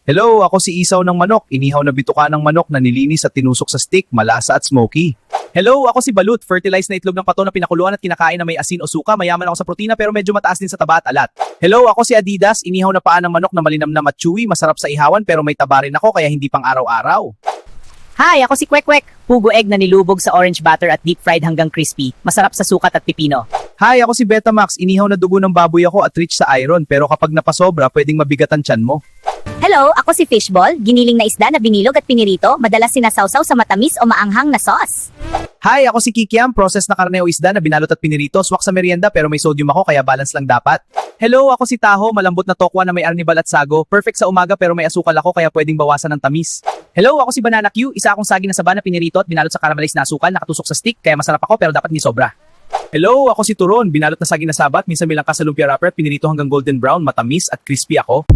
Hello, ako si Isaw ng Manok, inihaw na bituka ng manok na nilinis at tinusok sa stick, malasa at smoky. Hello, ako si Balut, fertilized na itlog ng pato na pinakuluan at kinakain na may asin o suka, mayaman ako sa protina pero medyo mataas din sa taba at alat. Hello, ako si Adidas, inihaw na paa ng manok na malinamnam at chewy, masarap sa ihawan pero may taba rin ako kaya hindi pang araw-araw. Hi, ako si Kwek Kwek. Pugo egg na nilubog sa orange butter at deep fried hanggang crispy. Masarap sa sukat at pipino. Hi, ako si Betamax, inihaw na dugo ng baboy ako at rich sa iron pero kapag napasobra pwedeng mabigatan tiyan mo. Hello, ako si Fishball, giniling na isda na binilog at pinirito, madalas sinasawsaw sa matamis o maanghang na sauce. Hi, ako si Kikiam, processed na karne o isda na binalot at pinirito, swak sa merienda pero may sodium ako kaya balance lang dapat. Hello, ako si Taho, malambot na tokwa na may arnibal at sago, perfect sa umaga pero may asukal ako kaya pwedeng bawasan ng tamis. Hello, ako si Banana Q, isa akong saging na saba na pinirito at binalot sa caramelized na asukal, nakatusok sa stick kaya masarap ako pero dapat hindi sobra. Hello, ako si Turon, binalot na saging na saba at minsan may langka sa lumpia wrapper at pinirito hanggang golden brown, matamis at crispy ako.